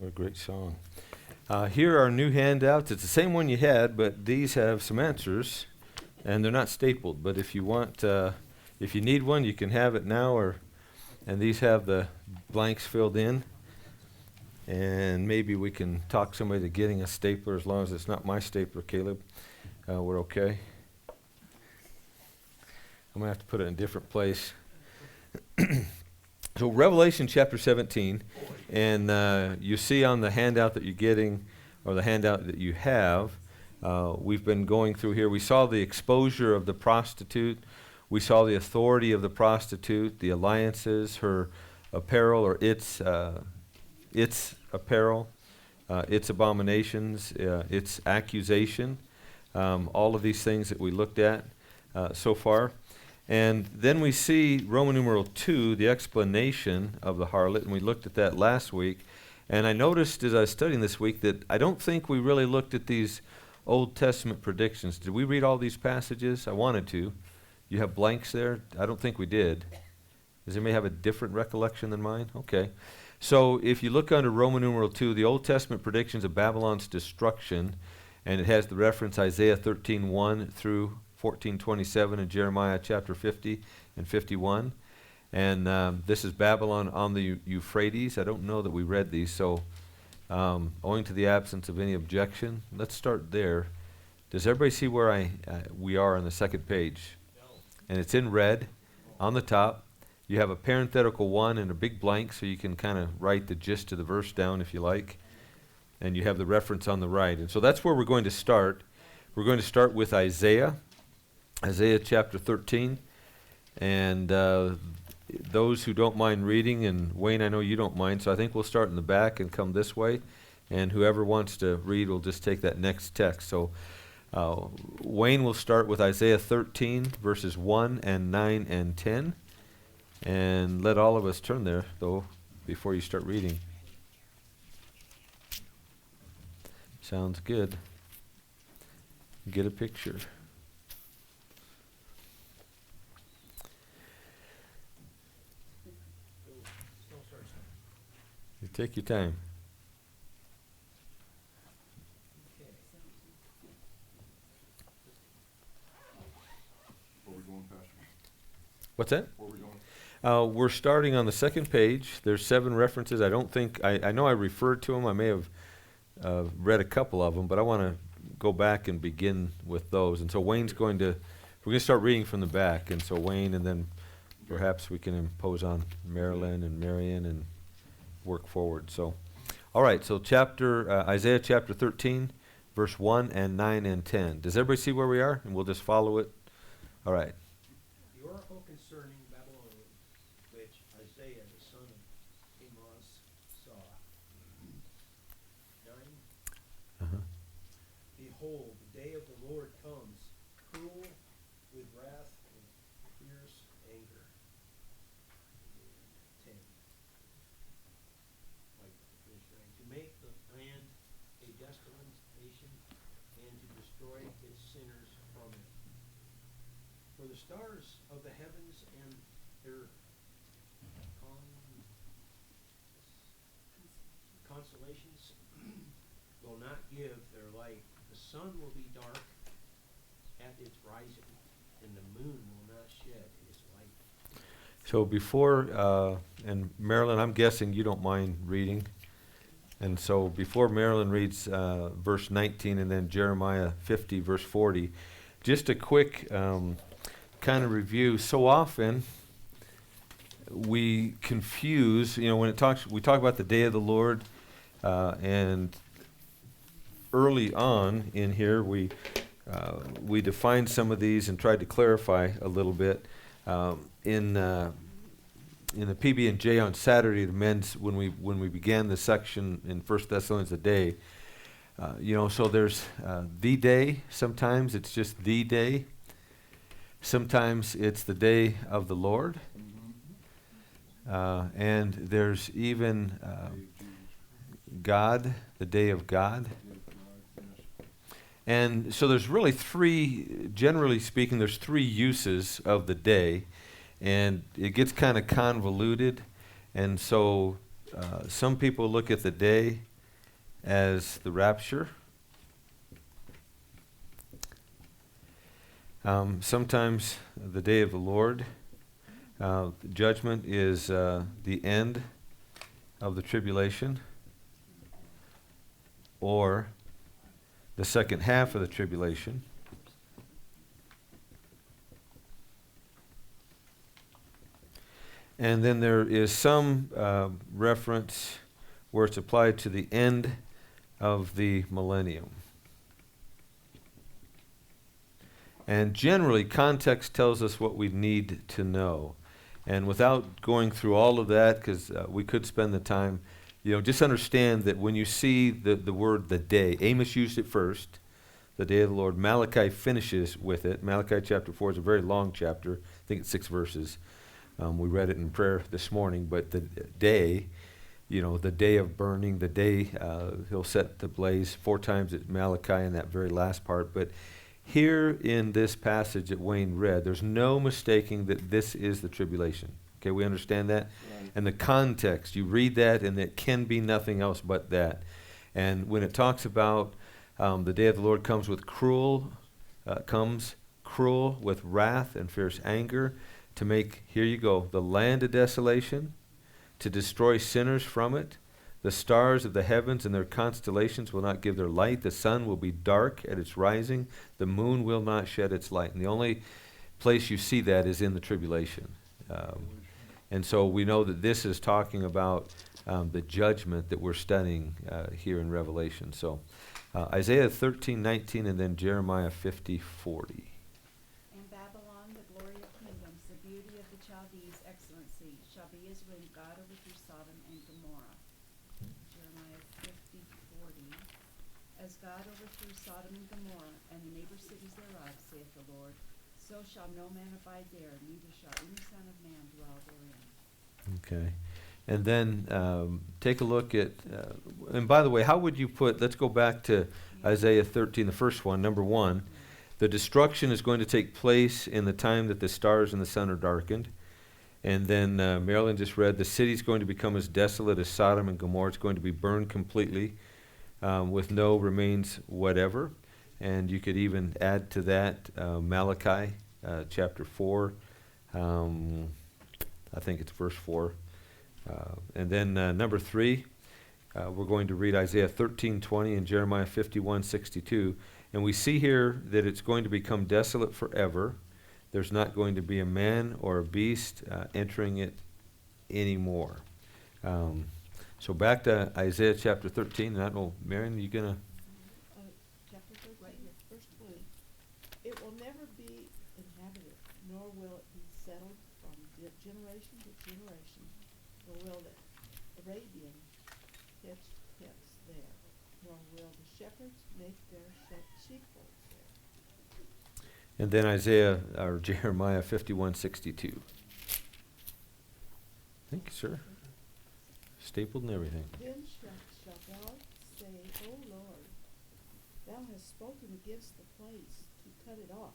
What a great song. Here are new handouts. It's the same one you had, but these have some answers, and they're not stapled. But if you want, if you need one, you can have it now, and these have the blanks filled in. And maybe we can talk somebody to getting a stapler, as long as it's not my stapler, Caleb. We're okay. I'm going to have to put it in a different place. So Revelation chapter 17, and you see on the handout that you're getting, or the handout that you have, we've been going through here. We saw the exposure of the prostitute. We saw the authority of the prostitute, the alliances, her apparel, or its apparel, its abominations, its accusation, all of these things that we looked at so far. And then we see Roman numeral 2, the explanation of the harlot, and we looked at that last week. And I noticed as I was studying this week that I don't think we really looked at these Old Testament predictions. Did we read all these passages? I wanted to. You have blanks there? I don't think we did. Does anybody have a different recollection than mine? Okay. So if you look under Roman numeral 2, the Old Testament predictions of Babylon's destruction, and it has the reference Isaiah 13:1 through 14:27 and Jeremiah chapter 50 and 51. And this is Babylon on the Euphrates. I don't know that we read these, so owing to the absence of any objection, let's start there. Does everybody see where we are on the second page? No. And it's in red on the top. You have a parenthetical 1 and a big blank, so you can kind of write the gist of the verse down if you like. And you have the reference on the right. And so that's where we're going to start. We're going to start with Isaiah chapter 13. And those who don't mind reading, and Wayne, I know you don't mind, so I think we'll start in the back and come this way. And whoever wants to read will just take that next text. So Wayne will start with Isaiah 13, verses 1 and 9 and 10. And let all of us turn there, though, before you start reading. Sounds good. Get a picture. You take your time. Where are we going, Pastor? What's that? Where are we going? We're starting on the second page. There's 7 references. I don't think, I know I referred to them. I may have read a couple of them, but I want to go back and begin with those. And so Wayne's we're going to start reading from the back. And so Wayne, and then perhaps we can impose on Marilyn and Marion and work forward. So, all right, so Isaiah chapter 13, verse 1 and 9 and 10. Does everybody see where we are? And we'll just follow it. All right. The oracle concerning Babylon, which Isaiah the son of Amos saw. 9. Behold, the day of the Lord comes, cruel with wrath and fierce anger. 10. To make the land a desolate nation, and to destroy its sinners from it. For the stars of the heavens and their constellations will not give their light. The sun will be dark at its rising, and the moon will not shed its light. So before, and Marilyn, I'm guessing you don't mind reading. And so before Marilyn reads verse 19 and then Jeremiah 50, verse 40, just a quick kind of review. So often we confuse, when we talk about the day of the Lord, and early on in here we defined some of these and tried to clarify a little bit. In the PB&J on Saturday, the men's, when we began the section in 1 Thessalonians a day, so there's the day. Sometimes it's just the day. Sometimes it's the day of the Lord. And there's even God, the day of God. And so there's really generally speaking, there's 3 uses of the day. And it gets kind of convoluted. And so some people look at the day as the rapture. Sometimes the day of the Lord, judgment is the end of the tribulation, or the second half of the tribulation. And then there is some reference where it's applied to the end of the millennium. And generally, context tells us what we need to know. And without going through all of that, because we could spend the time, just understand that when you see the word the day, Amos used it first, the day of the Lord. Malachi finishes with it. Malachi chapter 4 is a very long chapter. I think it's 6 verses. We read it in prayer this morning. But the day, the day of burning, the day he'll set the blaze 4 times at Malachi in that very last part. But here in this passage that Wayne read, there's no mistaking that this is the tribulation. Okay, we understand that? Right. And the context, you read that and it can be nothing else but that. And when it talks about the day of the Lord comes cruel with wrath and fierce anger, to make, here you go, the land a desolation, to destroy sinners from it. The stars of the heavens and their constellations will not give their light. The sun will be dark at its rising. The moon will not shed its light. And the only place you see that is in the tribulation. And so we know that this is talking about the judgment that we're studying here in Revelation. So Isaiah 13:19 and then Jeremiah 50:40. And Babylon, the glory of kingdoms, the beauty of the Chaldees' excellency, shall be as when God overthrew Sodom and Gomorrah. Jeremiah 50:40. As God overthrew Sodom and Gomorrah and the neighbor cities thereof, saith the Lord, so shall no man abide there, neither shall any son of man dwell therein. Okay. And then take a look at, and by the way, how would you put, let's go back to Isaiah 13, the first one, number 1. The destruction is going to take place in the time that the stars and the sun are darkened. And then Marilyn just read, the city's going to become as desolate as Sodom and Gomorrah. It's going to be burned completely with no remains whatever. And you could even add to that Malachi chapter 4. I think it's verse 4. And then number 3, we're going to read Isaiah 13:20 and Jeremiah 51:62. And we see here that it's going to become desolate forever. There's not going to be a man or a beast entering it anymore. So back to Isaiah chapter 13. And I don't know, Marion, you going to? Chapter 13, right here, verse 20. It will never be inhabited, nor will it be settled from generation to generation, nor will the Arabian pitch tents there, nor will the shepherds make their sheepfolds there. And then Isaiah or Jeremiah 51:62. Thank you, sir. Stapled and everything. Then shall thou say, O Lord, thou hast spoken against the place to cut it off,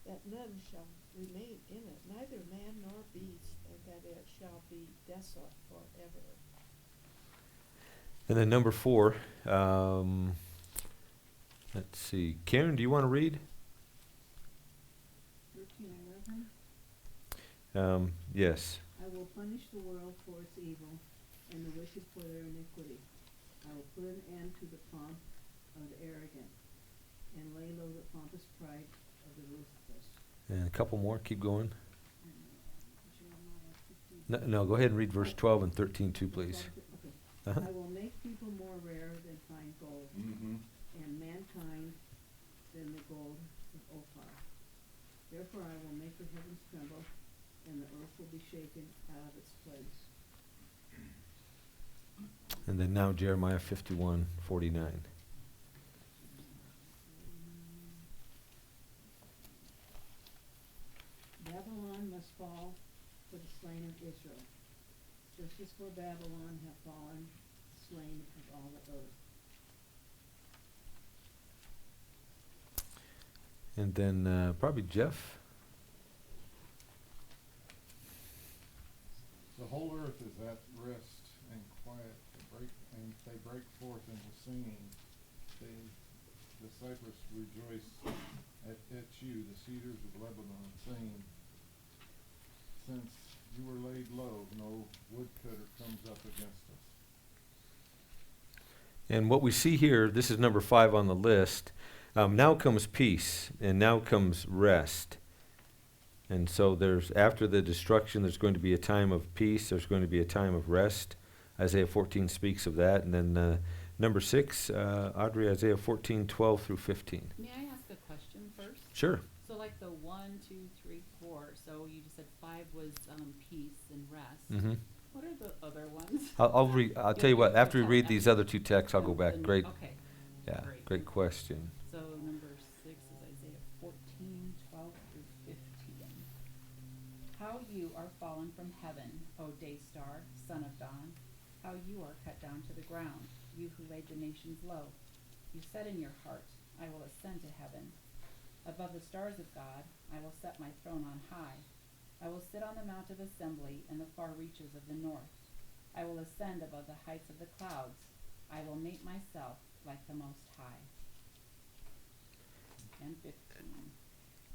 that none shall remain in it, neither man nor beast, and that it shall be desolate forever. And then number 4. Let's see. Karen, do you want to read? 13:11. Yes. I will punish the world for its evil, and the wicked for their iniquity. I will put an end to the pomp of the arrogant, and lay low the pompous pride of the ruthless. And a couple more. Keep going. Jeremiah 50. No, go ahead and read verse 12 and 13 too, please. Okay. Uh-huh. I will make people more rare than fine gold, Mm-hmm. and mankind than the gold of Ophir. Therefore I will make the heavens tremble, and the earth will be shaken out of its place. And then now Jeremiah 51:49. Babylon must fall for the slain of Israel, just as for Babylon have fallen slain of all the earth. And then probably Jeff. The whole earth is at rest and quiet they break forth into singing. The cypress rejoice at you, the cedars of Lebanon, saying, since you were laid low, no woodcutter comes up against us. And what we see here, this is number 5 on the list. Now comes peace, and now comes rest. And so there's, after the destruction, there's going to be a time of peace. There's going to be a time of rest. Isaiah 14 speaks of that. And then number 6, Audrey, Isaiah 14:12 through 15. May I ask a question first? Sure. So like the 1, 2, 3, 4, so you just said 5 was peace and rest. Mm-hmm. What are the other ones? I'll tell you what, after we read these other 2 texts, I'll go back. Then- Great, Okay. yeah, Great. great question. So number 6 is Isaiah 14:12 through 15. How you are fallen from heaven, O day star, son of dawn. How you are cut down to the ground, you who laid the nations low. You said in your heart, I will ascend to heaven. Above the stars of God, I will set my throne on high. I will sit on the mount of assembly in the far reaches of the north. I will ascend above the heights of the clouds. I will make myself like the Most High. And 15.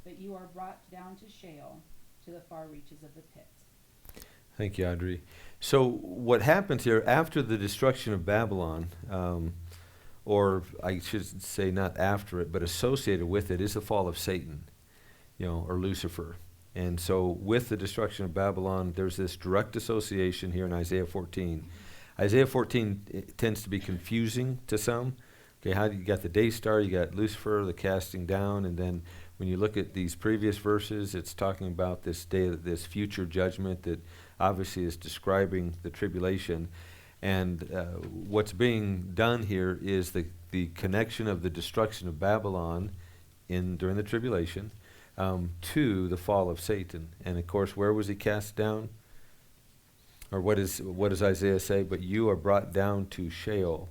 But you are brought down to Sheol, to the far reaches of the pit. Thank you, Audrey. So what happens here after the destruction of Babylon, or I should say not after it, but associated with it, is the fall of Satan, or Lucifer. And so with the destruction of Babylon, there's this direct association here in Isaiah 14. Isaiah 14 tends to be confusing to some. Okay, how you got the day star, you got Lucifer, the casting down, and then when you look at these previous verses, it's talking about this day, this future judgment that obviously is describing the tribulation. And what's being done here is the connection of the destruction of Babylon during the tribulation to the fall of Satan. And of course, where was he cast down? Or what does Isaiah say? But you are brought down to Sheol,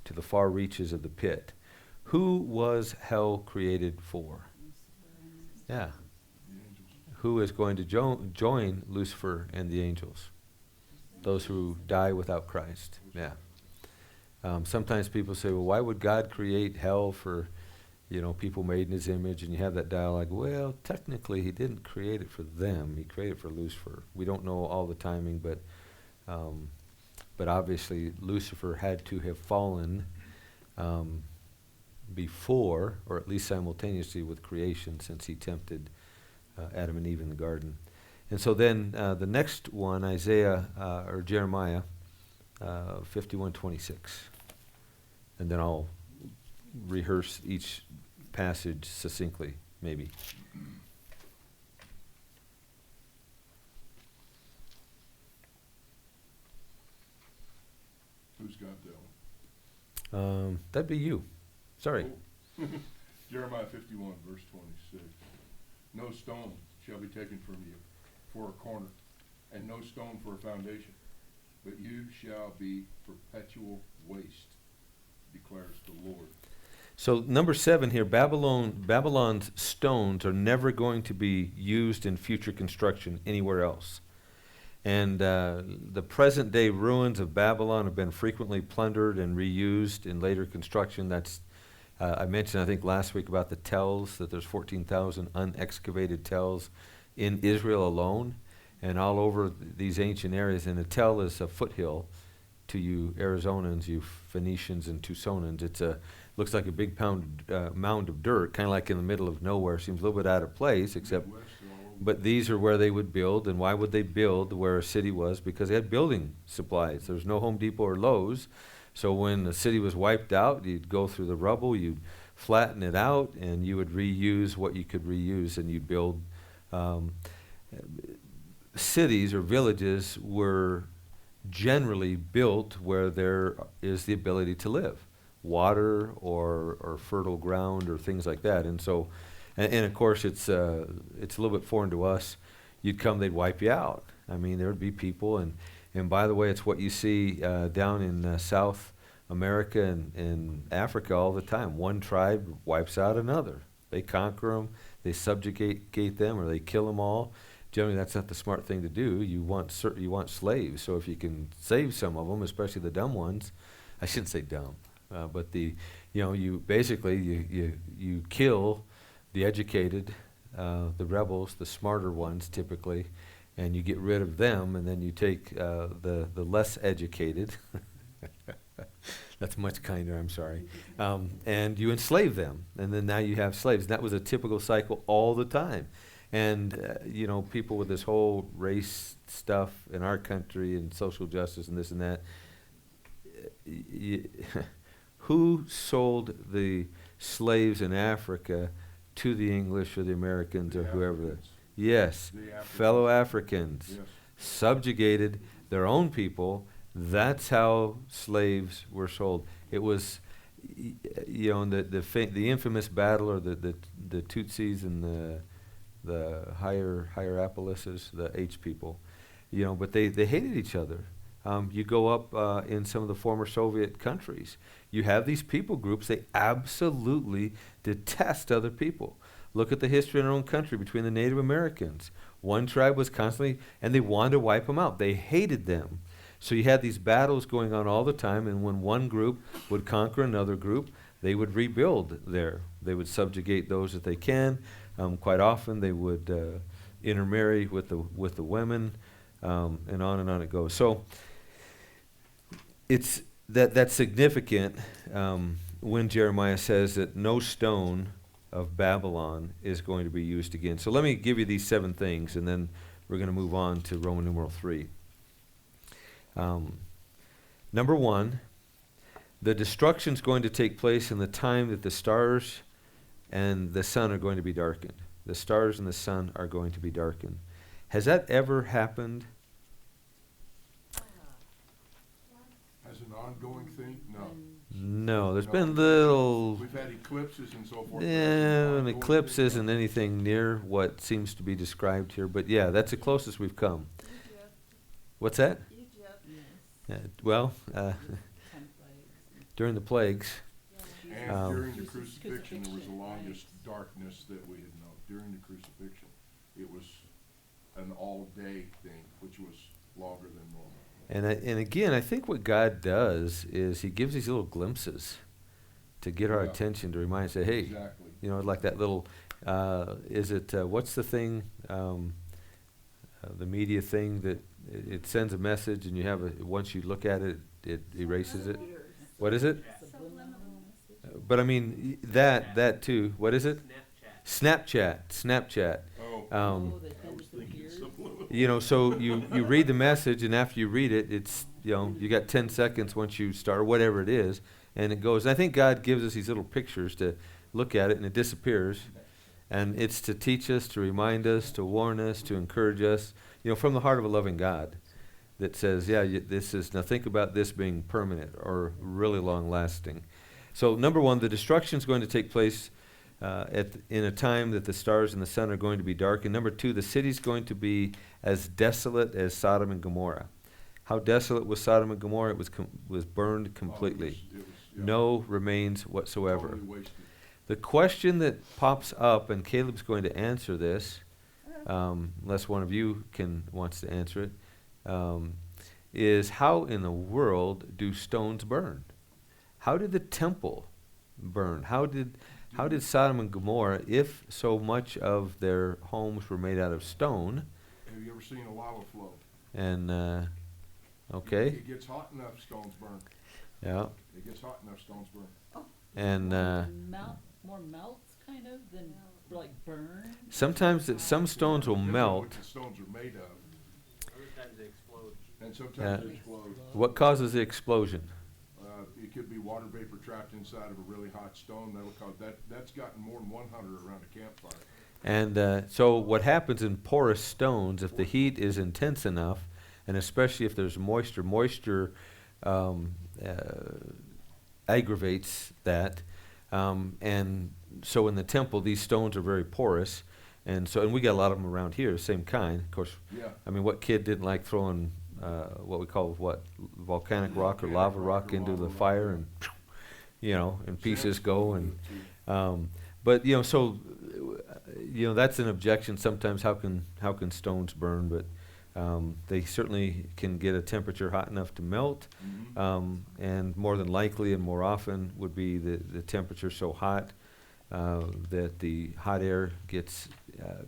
to the far reaches of the pit. Who was hell created for? Yeah. The angels. Who is going to join Lucifer and the angels? Those who die without Christ. Yeah. Sometimes people say, well, why would God create hell for, people made in his image? And you have that dialogue. Well, technically, he didn't create it for them. He created it for Lucifer. We don't know all the timing, but obviously Lucifer had to have fallen before, or at least simultaneously with creation, since he tempted Adam and Eve in the garden. And so then the next one, Jeremiah 51:26. And then I'll rehearse each passage succinctly, maybe. Who's got that one? That'd be you. Sorry. Oh. Jeremiah 51, verse 26. No stone shall be taken from you for a corner, and no stone for a foundation, but you shall be perpetual waste, declares the Lord. So number 7 here, Babylon's stones are never going to be used in future construction anywhere else. And the present day ruins of Babylon have been frequently plundered and reused in later construction. That's I mentioned, I think, last week about the tells, that there's 14,000 unexcavated tells in Israel alone and all over these ancient areas. And a tell is a foothill to you Arizonans, you Phoenicians and Tucsonans. Looks like a big mound of dirt, kind of like in the middle of nowhere. Seems a little bit out of place, except, Midwest and all over. but these are where they would build. And why would they build where a city was? Because they had building supplies. There's no Home Depot or Lowe's. So when the city was wiped out, you'd go through the rubble, you'd flatten it out, and you would reuse what you could reuse, and you'd build. Cities or villages were generally built where there is the ability to live, water or fertile ground or things like that. And so, and of course, it's a little bit foreign to us. You'd come, they'd wipe you out. I mean, there would be people, and by the way, it's what you see down in South America and Africa all the time. One tribe wipes out another. They conquer them, they subjugate them, or they kill them all. generally that's not the smart thing to do. You want you want slaves. So if you can save some of them, especially the dumb ones, I shouldn't say dumb, but you basically you kill the educated, the rebels, the smarter ones typically, and you get rid of them, and then you take the less educated. That's much kinder, I'm sorry. And you enslave them, and then now you have slaves. That was a typical cycle all the time. And, people with this whole race stuff in our country and social justice and this and that, who sold the slaves in Africa to the English or the Americans or whoever? Africans. Yes, The Africans. fellow Africans. Yes. Subjugated their own people. That's how slaves were sold. It was, the infamous battle, or the Tutsis and the Hierapolis, the H people, but they hated each other. You go up in some of the former Soviet countries, you have these people groups. They absolutely detest other people. Look at the history in our own country between the Native Americans. One tribe was constantly, and they wanted to wipe them out. They hated them. So you had these battles going on all the time, and when one group would conquer another group, they would rebuild there. They would subjugate those that they can. Quite often they would intermarry with the women, and on it goes. So it's that's significant when Jeremiah says that no stone of Babylon is going to be used again. So let me give you these 7 things, and then we're going to move on to Roman numeral 3. Number 1, the destruction is going to take place in the time that the stars and the sun are going to be darkened. The stars and the sun are going to be darkened. Has that ever happened? As an ongoing thing, no. No, there's No. been little. We've had eclipses and so forth. Yeah, an eclipse isn't anything near what seems to be described here, but yeah, that's the closest we've come. What's that? Yes. Well, 10 plagues. during the plagues. And Um, during the crucifixion, there was the longest darkness that we had known. During the crucifixion, it was an all-day thing, which was longer than normal. And again, I think what God does is He gives these little glimpses to get our Yeah. attention, to remind us that, hey, Exactly. like that little, what's the thing, the media thing that it sends a message and you have once you look at it, it erases it. What is it? But I mean, that too. What is it? Snapchat. Oh, Um, I was thinking subliminal. So you read the message, and after you read it, it's, you got 10 seconds once you start, whatever it is, and it goes. And I think God gives us these little pictures to look at it, and it disappears. And it's to teach us, to remind us, to warn us, to encourage us, from the heart of a loving God that says, now think about this being permanent or really long lasting. So number 1, the destruction is going to take place in a time that the stars and the sun are going to be dark. And number 2, the city's going to be as desolate as Sodom and Gomorrah. How desolate was Sodom and Gomorrah? It was burned completely. It was, yeah, No remains whatsoever. totally wasted. The question that pops up, and Caleb's going to answer this, unless one of you wants to answer it, is how in the world do stones burn? How did the temple burn? How did Sodom and Gomorrah, if so much of their homes were made out of stone, Have you ever seen a lava flow? and okay, It gets hot enough, stones burn. yeah, It gets hot enough, stones burn. and More melts, kind of, than like burn. sometimes some stones will Depends on melt. what the stones are made of, Other times they explode. and sometimes Yeah. they explode. What causes the explosion? It could be water vapor trapped inside of a really hot stone. That'll cause that. That's gotten more than one hunter around a campfire. And so what happens in porous stones, if the heat is intense enough, and especially if there's moisture aggravates that. And so in the temple, these stones are very porous. And we got a lot of them around here, same kind. Of course, Yeah. I mean, what kid didn't like throwing what we call volcanic rock or lava rock into the fire, and and pieces go. And but so that's an objection sometimes. How can stones burn? But they certainly can get a temperature hot enough to melt. And more than likely and more often would be the temperature so hot that the hot air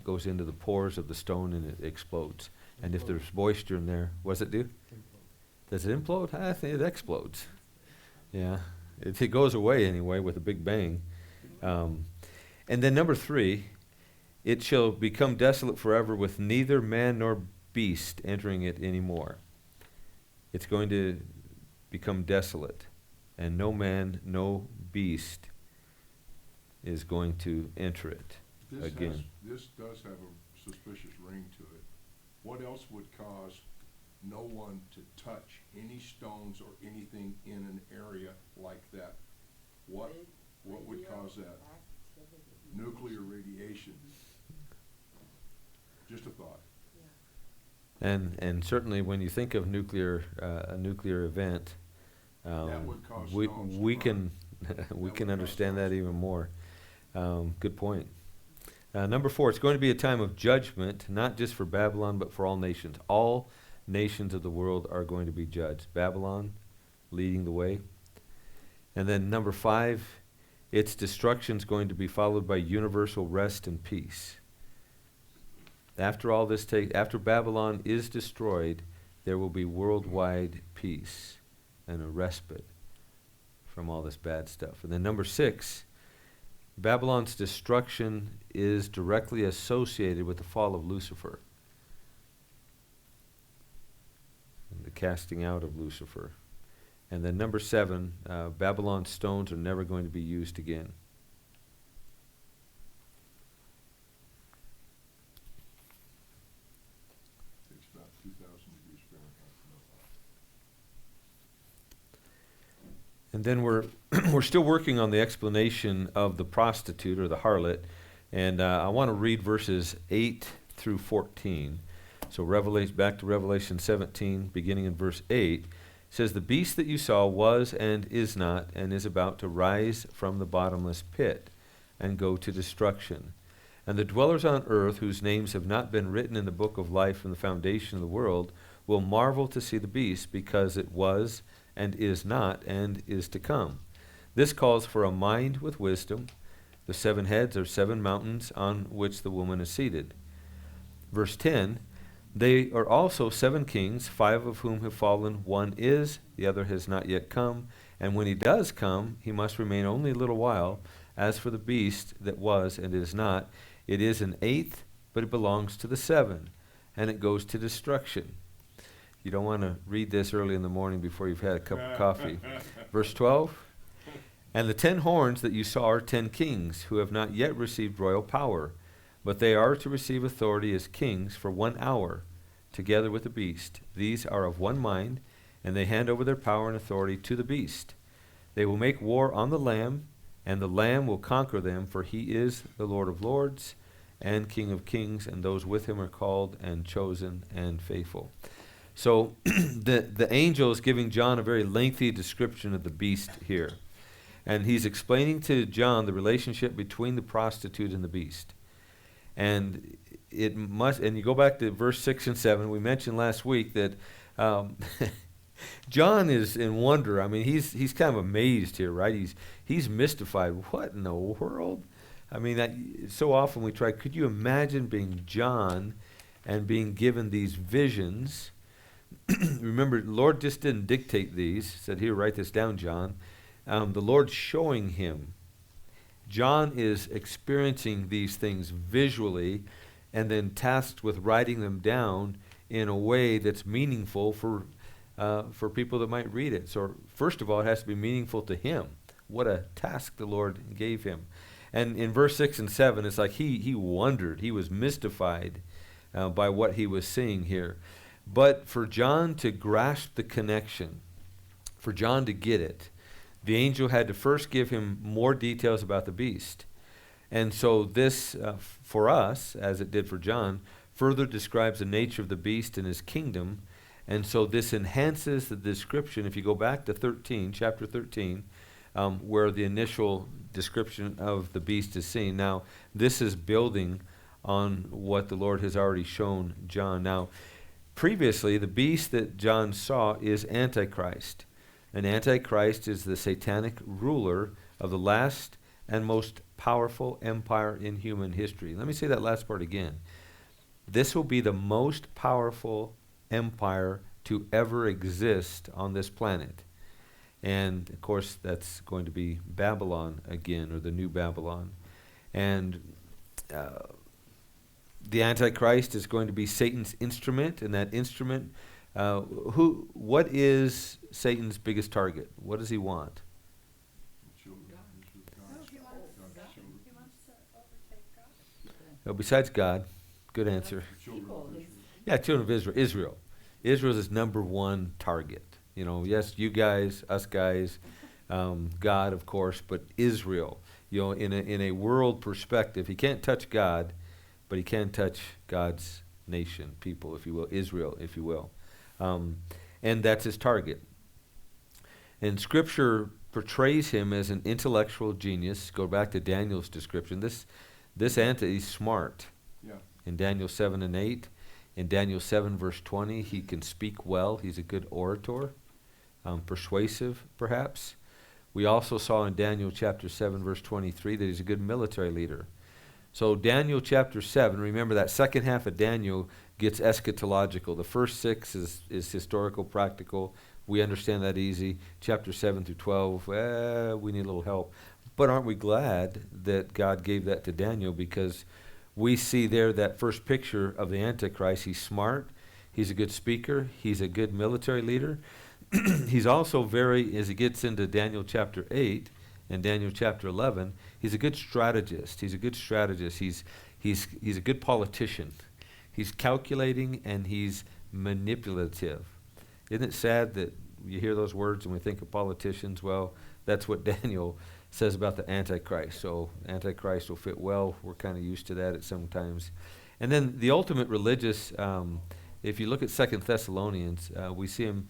goes into the pores of the stone and it explodes. And if there's moisture in there, what does it do? Does it implode? I think it explodes. Yeah, it goes away anyway with a big bang. And then number 3, it shall become desolate forever with neither man nor beast entering it anymore. It's going to become desolate, and no man, no beast is going to enter it again. This does have a suspicious ring to it. What else would cause no one to touch any stones or anything in an area like that? What would cause that? Nuclear radiation. Just a thought. And certainly when you think of a nuclear event, That would cause we stones to we burn. can we That can would understand cause that even more. Good point. Number 4, it's going to be a time of judgment, not just for Babylon, but for all nations. All nations of the world are going to be judged. Babylon leading the way. And then number 5, its destruction is going to be followed by universal rest and peace. After Babylon is destroyed, there will be worldwide peace and a respite from all this bad stuff. And then number 6, Babylon's destruction is directly associated with the fall of Lucifer and the casting out of Lucifer. And then number 7, Babylon's stones are never going to be used again. Takes about 2,000 degrees Fahrenheit to melt off. And then we're still working on the explanation of the prostitute or the harlot, and I want to read verses 8 through 14. So back to Revelation 17, beginning in verse 8, says, "The beast that you saw was and is not, and is about to rise from the bottomless pit and go to destruction. And the dwellers on earth, whose names have not been written in the book of life from the foundation of the world, will marvel to see the beast, because it was and is not, and is to come. This calls for a mind with wisdom. The 7 heads are 7 mountains on which the woman is seated." Verse 10, "They are also 7 kings, 5 of whom have fallen. One is, the other has not yet come. And when he does come, he must remain only a little while. As for the beast that was and is not, it is an 8th, but it belongs to the 7, and it goes to destruction." You don't want to read this early in the morning before you've had a cup of coffee. Verse 12, "And the 10 horns that you saw are 10 kings, who have not yet received royal power, but they are to receive authority as kings for 1 hour, together with the beast. These are of one mind, and they hand over their power and authority to the beast. They will make war on the Lamb, and the Lamb will conquer them, for he is the Lord of lords and King of kings, and those with him are called and chosen and faithful." So the angel is giving John a very lengthy description of the beast here. And he's explaining to John the relationship between the prostitute and the beast. And and you go back to verse 6 and 7, we mentioned last week that John is in wonder. I mean, he's kind of amazed here, right? He's mystified. What in the world? I mean, so often we try, could you imagine being John and being given these visions? Remember, the Lord just didn't dictate these. He said, "Here, write this down, John." The Lord's showing him. John is experiencing these things visually and then tasked with writing them down in a way that's meaningful for people that might read it. So first of all, it has to be meaningful to him. What a task the Lord gave him. And in verse 6 and 7, it's like he wondered. He was mystified by what he was seeing here. But for John to grasp the connection, for John to get it, the angel had to first give him more details about the beast. And so this, for us, as it did for John, further describes the nature of the beast and his kingdom. And so this enhances the description. If you go back to chapter 13, where the initial description of the beast is seen. Now, this is building on what the Lord has already shown John. Now, previously, the beast that John saw is Antichrist. And Antichrist is the satanic ruler of the last and most powerful empire in human history. Let me say that last part again. This will be the most powerful empire to ever exist on this planet. And, of course, that's going to be Babylon again, or the new Babylon. And the Antichrist is going to be Satan's instrument, and that instrument, what is Satan's biggest target? What does he want? Children, God's children. Well, besides God, good answer. Children of Israel. Yeah, children of Israel. Israel is his number one target. You know, yes, you guys, us guys, God, of course, but Israel. You know, in a world perspective, he can't touch God, but he can touch God's nation, people, if you will, Israel, if you will. And that's his target. And Scripture portrays him as an intellectual genius. Go back to Daniel's description. This he's smart. Yeah. In Daniel 7 and 8. In Daniel 7, verse 20, he can speak well. He's a good orator, persuasive, perhaps. We also saw in Daniel chapter 7, verse 23, that he's a good military leader. So Daniel chapter 7, remember that second half of Daniel gets eschatological. The first 6 is historical, practical. We understand that easy. Chapter 7 through 12, we need a little help. But aren't we glad that God gave that to Daniel, because we see there that first picture of the Antichrist. He's smart. He's a good speaker. He's a good military leader. He's also as he gets into Daniel chapter 8 and Daniel chapter 11, he's a good strategist. He's a good politician. He's calculating and he's manipulative. Isn't it sad that you hear those words and we think of politicians? Well, that's what Daniel says about the Antichrist. So Antichrist will fit well. We're kind of used to that at sometimes. And then the ultimate religious, if you look at 2 Thessalonians, we see him,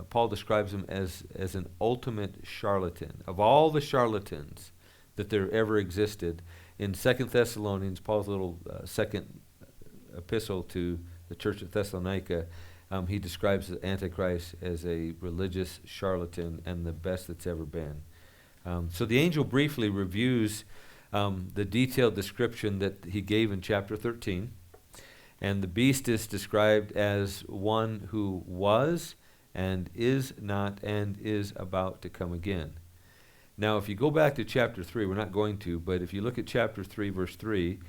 Paul describes him as an ultimate charlatan. Of all the charlatans that there ever existed, in 2 Thessalonians, Paul's little second epistle to the church of Thessalonica, he describes the Antichrist as a religious charlatan and the best that's ever been. So the angel briefly reviews the detailed description that he gave in chapter 13. And the beast is described as one who was and is not and is about to come again. Now, if you go back to chapter 3, we're not going to, but if you look at chapter 3, verse 3,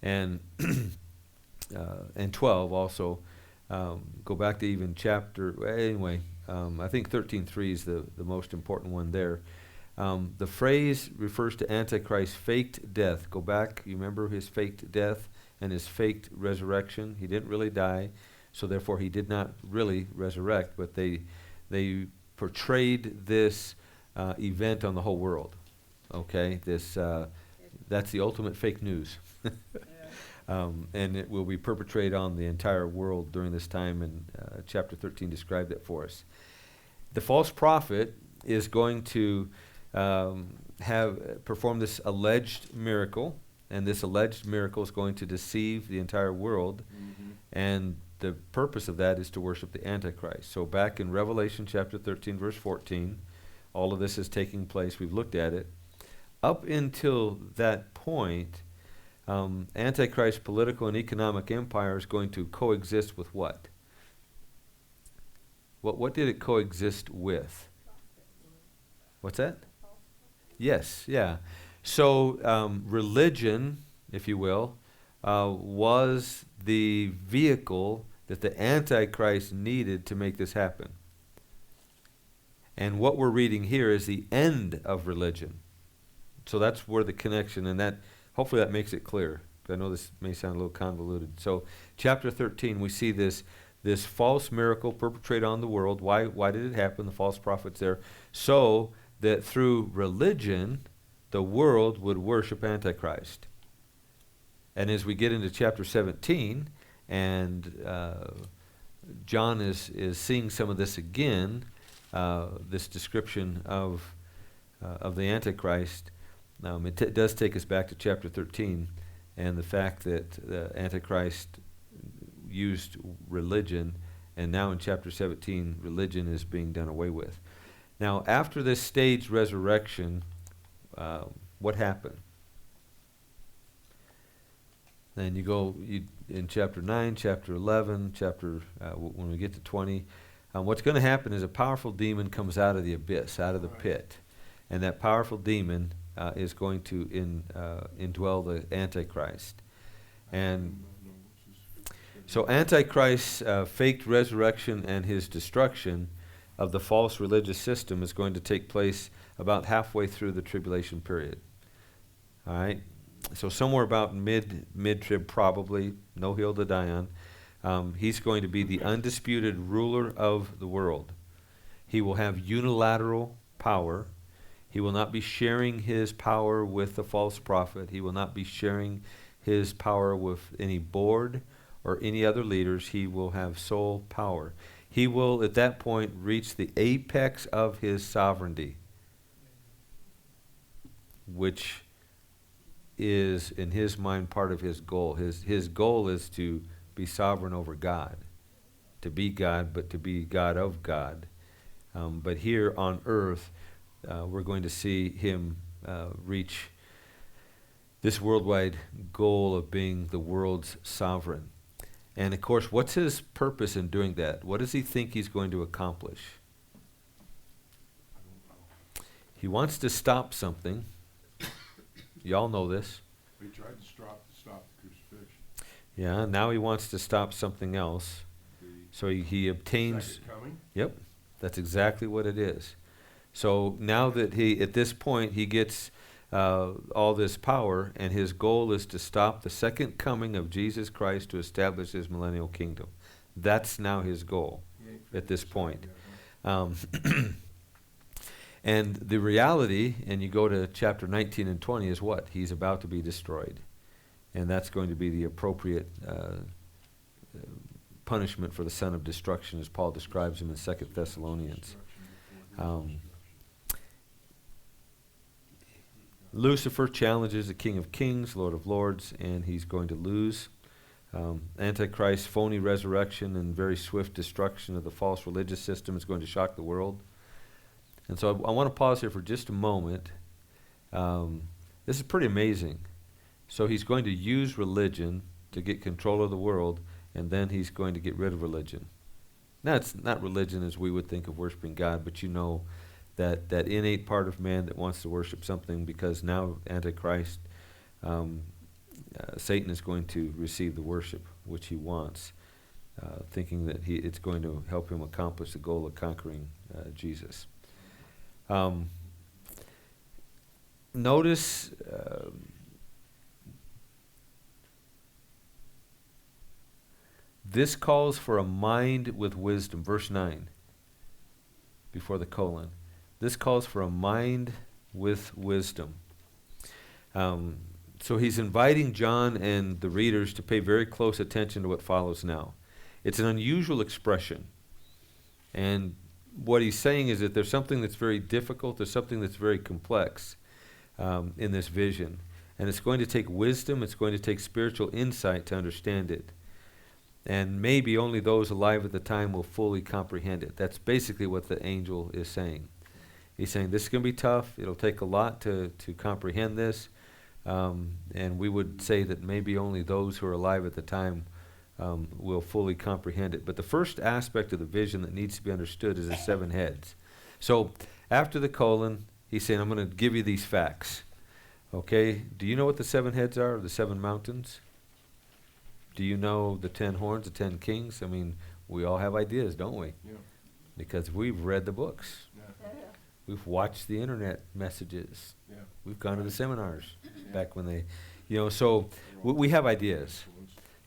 and 12 also, go back to even I think 13:3 is the most important one there. The phrase refers to Antichrist's faked death. Go back, you remember his faked death and his faked resurrection. He didn't really die, so therefore he did not really resurrect, but they portrayed this event on the whole world. Okay, that's the ultimate fake news. And it will be perpetrated on the entire world during this time, and chapter 13 described that for us. The false prophet is going to perform this alleged miracle, and this alleged miracle is going to deceive the entire world, and the purpose of that is to worship the Antichrist. So back in Revelation chapter 13, verse 14, all of this is taking place. We've looked at it. Up until that point, Antichrist's political and economic empire is going to coexist with what? What did it coexist with? What's that? Yes, yeah. So religion, if you will, was the vehicle that the Antichrist needed to make this happen. And what we're reading here is the end of religion. So that's where the connection, and that hopefully that makes it clear. I know this may sound a little convoluted. So chapter 13, we see this false miracle perpetrated on the world. Why did it happen? The false prophet's there. So that through religion, the world would worship Antichrist. And as we get into chapter 17, and John is seeing some of this again, this description of of the Antichrist, it does take us back to chapter 13 and the fact that the Antichrist used religion, and now in chapter 17, religion is being done away with. Now, after this staged resurrection, what happened? Then you go in chapter 9, chapter 11, when we get to 20, what's going to happen is a powerful demon comes out of the abyss, out of the pit. And that powerful demon is going to indwell the Antichrist. And so Antichrist's faked resurrection and his destruction of the false religious system is going to take place about halfway through the tribulation period. All right? So somewhere about mid-trib probably, no hill to die on. He's going to be the undisputed ruler of the world. He will have unilateral power. He will not be sharing his power with the false prophet. He will not be sharing his power with any board or any other leaders. He will have sole power. He will, at that point, reach the apex of his sovereignty, which is, in his mind, part of his goal. His goal is to be sovereign over God, to be God, but to be God of God. But here on earth, we're going to see him reach this worldwide goal of being the world's sovereign. And of course, what's his purpose in doing that? What does he think he's going to accomplish? He wants to stop something. Y'all know this. He tried to stop the crucifixion. Yeah, now he wants to stop something else. So he obtains... Second coming? Yep, that's exactly what it is. So now that at this point, he gets all this power, and his goal is to stop the second coming of Jesus Christ to establish his millennial kingdom. That's now his goal at this point. And the reality, and you go to chapter 19 and 20, is what? He's about to be destroyed. And that's going to be the appropriate punishment for the son of destruction, as Paul describes him in 2 Thessalonians. Lucifer challenges the King of Kings, Lord of Lords, and he's going to lose. Antichrist's phony resurrection and very swift destruction of the false religious system is going to shock the world. And so I want to pause here for just a moment. This is pretty amazing. So he's going to use religion to get control of the world, and then he's going to get rid of religion. Now, it's not religion as we would think of worshiping God, but you know that innate part of man that wants to worship something, because now Antichrist, Satan is going to receive the worship which he wants, thinking that it's going to help him accomplish the goal of conquering Jesus. Notice this calls for a mind with wisdom. Verse 9, before the colon. This calls for a mind with wisdom. So he's inviting John and the readers to pay very close attention to what follows now. It's an unusual expression. And what he's saying is that there's something that's very difficult, there's something that's very complex in this vision. And it's going to take wisdom, it's going to take spiritual insight to understand it. And maybe only those alive at the time will fully comprehend it. That's basically what the angel is saying. He's saying this is going to be tough. It'll take a lot to comprehend this. And we would say that maybe only those who are alive at the time will fully comprehend it. But the first aspect of the vision that needs to be understood is the 7 heads. So after the colon, he's saying, I'm going to give you these facts. Okay? Do you know what the 7 heads are, the 7 mountains? Do you know the 10 horns, the 10 kings? I mean, we all have ideas, don't we? Yeah. Because we've read the books. Yeah. We've watched the internet messages. Yeah. We've gone to the seminars back when they, so we have ideas.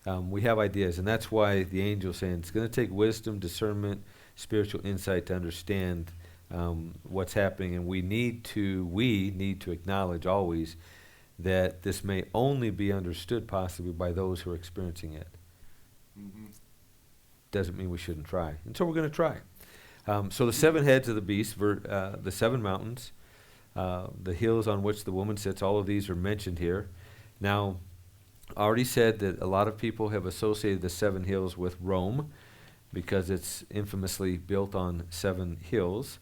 We have ideas, and that's why the angel's saying it's going to take wisdom, discernment, spiritual insight to understand what's happening, and we need to acknowledge always that this may only be understood possibly by those who are experiencing it. Mm-hmm. Doesn't mean we shouldn't try, and so we're going to try. So the 7 heads of the beast, the 7 mountains, the hills on which the woman sits, all of these are mentioned here. Now, I already said that a lot of people have associated the 7 hills with Rome because it's infamously built on 7 hills,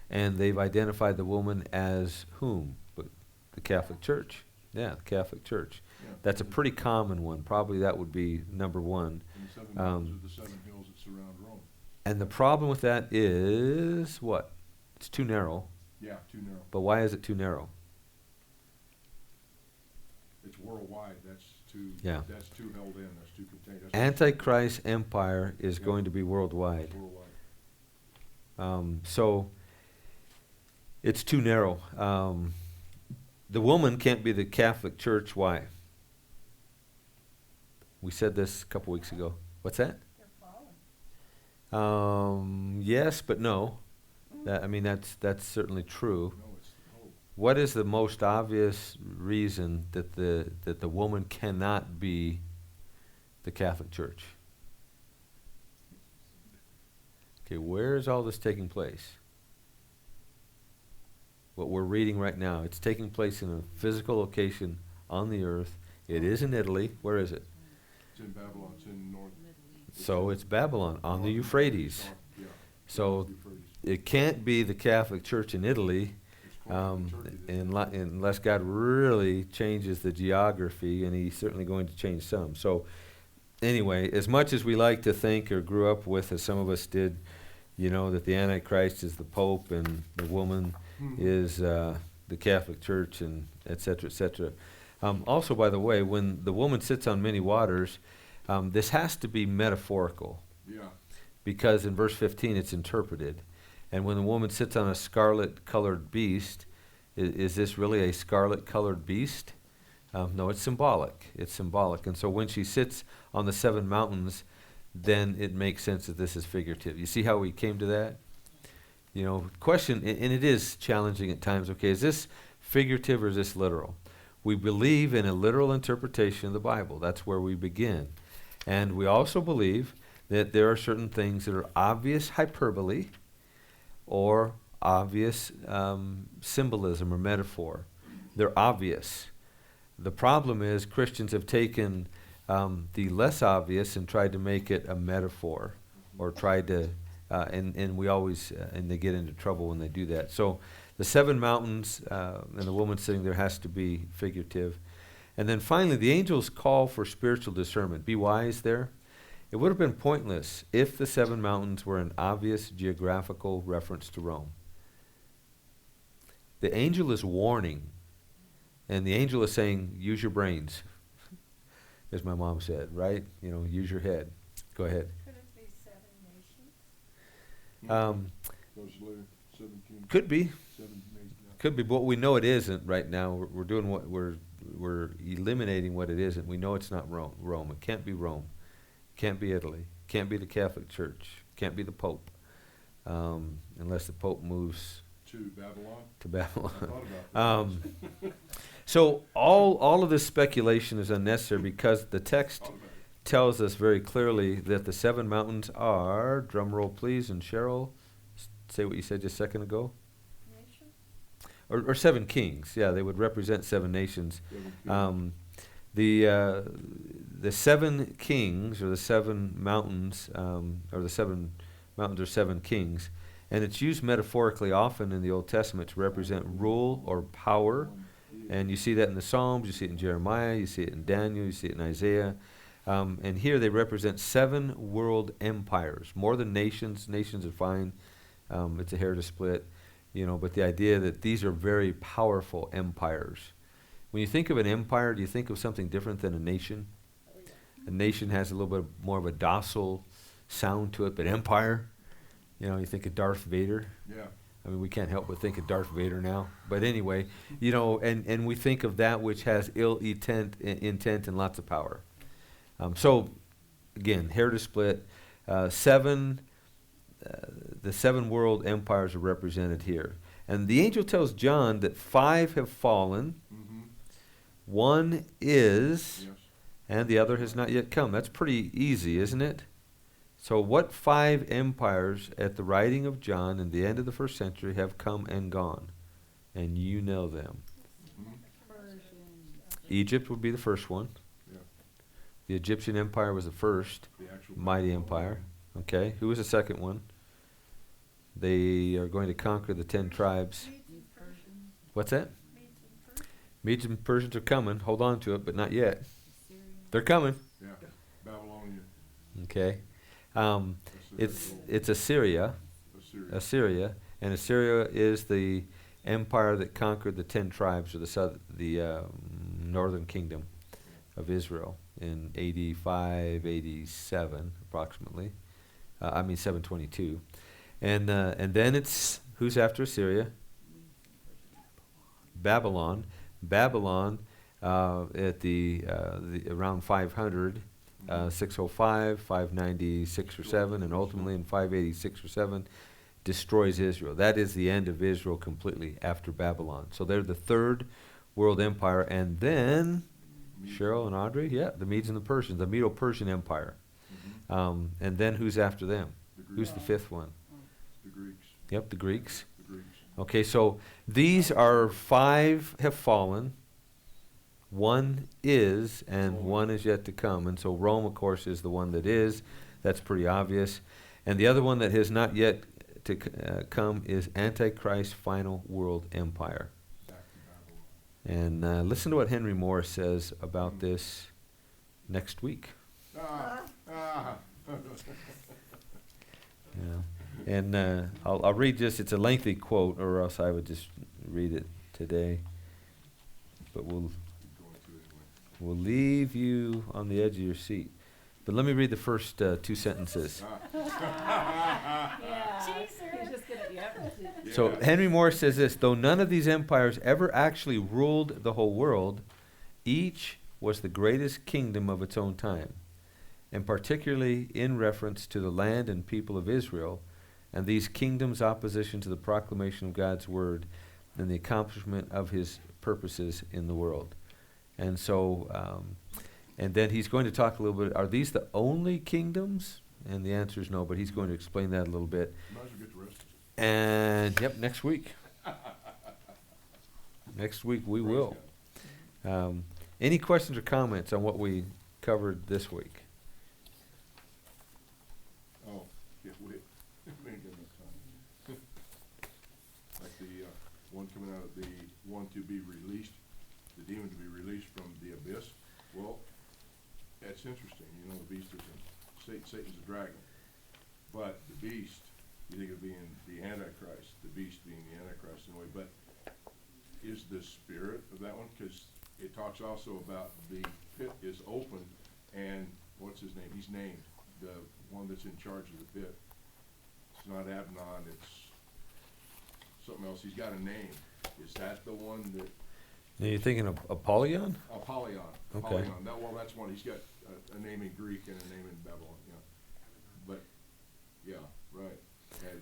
and they've identified the woman as whom? But the Catholic Church. Yeah, the Catholic Church. Yeah. That's a pretty common one. Probably that would be number 1. And the 7 mountains are the 7 hills that surround Rome. And the problem with that is what? It's too narrow. Yeah, too narrow. But why is it too narrow? It's worldwide, Yeah. that's too held in, that's too contained. That's Antichrist empire is Yeah. going to be worldwide. worldwide. So it's too narrow. The woman can't be the Catholic Church. Why? We said this a couple weeks ago. What's that? They're fallen. Yes, but no. That's certainly true. No, it's the hope. What is the most obvious reason that the woman cannot be the Catholic Church? Okay, where is all this taking place? What we're reading right now, it's taking place in a physical location on the earth. It is in Italy. Where is it? It's in Babylon, it's in north. So it's Babylon on the Euphrates. Yeah. So Euphrates. it can't be the Catholic Church in Italy It's closer to Turkey than- unless God really changes the geography, and He's certainly going to change some. So anyway, as much as we like to think or grew up with, as some of us did, that the Antichrist is the Pope and the woman is the Catholic Church, and et cetera, et cetera. Also, by the way, when the woman sits on many waters, this has to be metaphorical, Yeah, because in verse 15 it's interpreted. And when the woman sits on a scarlet-colored beast, is this really a scarlet-colored beast? No, it's symbolic. It's symbolic. And so when she sits on the 7 mountains, then it makes sense that this is figurative. You see how we came to that? Question, and it is challenging at times, okay, is this figurative or is this literal? We believe in a literal interpretation of the Bible. That's where we begin. And we also believe that there are certain things that are obvious hyperbole or obvious symbolism or metaphor. They're obvious. The problem is Christians have taken the less obvious and tried to make it a metaphor, or tried to, and we always, and they get into trouble when they do that. So the 7 mountains and the woman sitting there has to be figurative. And then finally, the angel's call for spiritual discernment. Be wise there. It would have been pointless if the 7 mountains were an obvious geographical reference to Rome. The angel is warning, and the angel is saying, use your brains, as my mom said, right? Use your head. Go ahead. Could it be 7 nations? those later, 17. Could be. 7 nations, yeah. Could be, but we know it isn't right now. We're doing what we're eliminating what it isn't. We know it's not Rome. It can't be Rome. It can't be Italy. It can't be the Catholic Church. It can't be the Pope, unless the Pope moves To Babylon. to I Babylon. thought about that. So all of this speculation is unnecessary because the text Thought about it. tells us very clearly that the 7 mountains are, drum roll please, and Cheryl, say what you said just a second ago. Nation? Or 7 kings. Yeah, they would represent 7 nations. 7 The 7 kings, or the 7 mountains, or the 7 mountains are 7 kings, and it's used metaphorically often in the Old Testament to represent rule or power. And you see that in the Psalms, you see it in Jeremiah, you see it in Daniel, you see it in Isaiah. And here they represent 7 world empires, more than nations. Nations are fine. It's a hair to split, but the idea that these are very powerful empires. When you think of an empire, do you think of something different than a nation? A nation has a little bit more of a docile sound to it, but empire, you think of Darth Vader. Yeah. We can't help but think of Darth Vader now. But anyway, and we think of that which has ill intent and lots of power. So, again, hair to split. The 7 world empires are represented here. And the angel tells John that 5 have fallen, Mm-hmm. 1 is, Yes. and the other has not yet come. That's pretty easy, isn't it? So what 5 empires at the writing of John in the end of the 1st century have come and gone? and you know them. Mhm. Egypt would be the first one. Yeah, The Egyptian Empire was the first the actual. mighty empire. Okay, who was the second one? They are going to conquer the 10 tribes. What's that? Medes and Persians are coming. Hold on to it, but not yet. They're coming. Yeah, Babylonian, Okay. That's the It's Assyria. Assyria. Assyria, and Assyria is the empire that conquered the 10 tribes of the northern kingdom of Israel in 85, 87 approximately. 722, and then it's who's after Assyria? Babylon. Babylon at the around 500. 605, 596 or 7, and ultimately in 586 or 7, destroys Israel. That is the end of Israel completely after Babylon. So they're the third world empire. And then, Cheryl and Audrey, the Medes and the Persians, the Medo-Persian Empire. Mhm. And then who's after them? The Who's Greeks. the fifth one? The Greeks. Yep, the Greeks. The Greeks. Okay, so these are 5 have fallen. 1 is, and 1 is yet to come. And so Rome, of course, is the one that is. That's pretty obvious. And the other one that has not yet to come is Antichrist's final world empire. Back to Babylon. And listen to what Henry Moore says about this next week. Ah, ah. Yeah. And I'll read just, it's a lengthy quote, or else I would just read it today. But we'll Going through it anyway. We'll leave you on the edge of your seat. But let me read the first 2 sentences. Yeah. He's just gonna, yep. So Yeah. Henry Moore says this: though none of these empires ever actually ruled the whole world, each was the greatest kingdom of its own time, and particularly in reference to the land and people of Israel, and these kingdoms' opposition to the proclamation of God's word and the accomplishment of his purposes in the world. And so, and then he's going to talk a little bit, are these the only kingdoms? And the answer is no, but he's going to explain that a little bit. Might as well get the rest of it. And, next week. Next week we Praise will. God. Any questions or comments on what we covered this week? Oh, yeah, we ain't got enough time. Like the one coming out of the one to be released, the demon to be released from the abyss. Well, that's interesting. You know, the beast is Satan's a dragon, but the beast, you think of being the Antichrist, the beast being the Antichrist in a way, but is the spirit of that one? Because it talks also about the pit is open, and what's his name? He's named, the one that's in charge of the pit. It's not Abnon, it's something else. He's got a name. Is that the one that, Now you're thinking of Apollyon? Apollyon? Okay. Apollyon. That's one. He's got a name in Greek and a name in Babylon, yeah. But, yeah, right.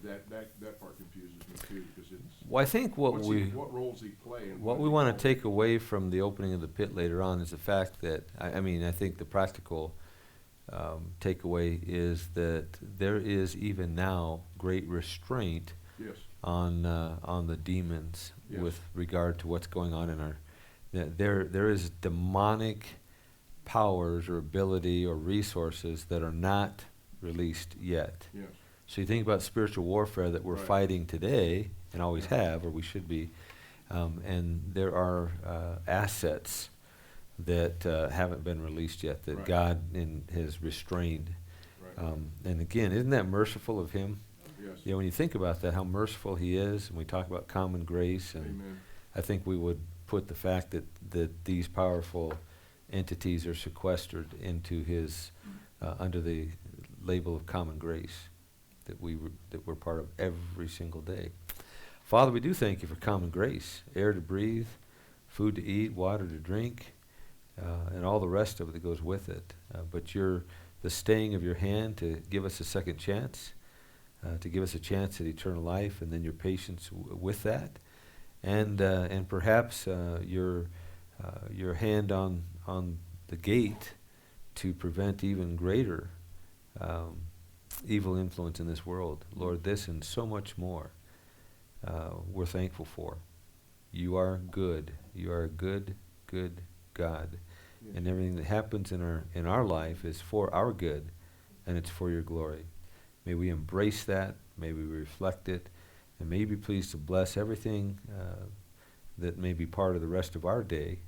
That part confuses me too, because it's, Well, I think what what roles he play and we want to take away from the opening of the pit later on is the fact that, I think the practical takeaway is that there is even now great restraint Yes, on the demons Yes. with regard to what's going on in our. There is demonic powers or ability or resources that are not released yet. yes, So you think about spiritual warfare that we're Right. fighting today and always Yeah. have, or we should be, and there are assets that haven't been released yet that Right. God has restrained. right, And again, isn't that merciful of Him? yes. Yeah, when you think about that, how merciful He is, and we talk about common grace, and Amen. I think we would put the fact that these powerful entities are sequestered into His under the label of common grace that we're part of every single day. Father, we do thank you for common grace, air to breathe, food to eat, water to drink, and all the rest of it that goes with it. But you're the staying of your hand to give us a second chance, to give us a chance at eternal life, and then your patience with that, and perhaps your hand on the gate to prevent even greater evil influence in this world. Lord, this and so much more we're thankful for. You are good. You are a good, good God. Yes. And everything that happens in our life is for our good, and it's for your glory. May we embrace that. May we reflect it. And may you be pleased to bless everything that may be part of the rest of our day.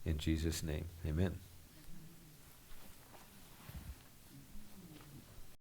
In Jesus' name, amen.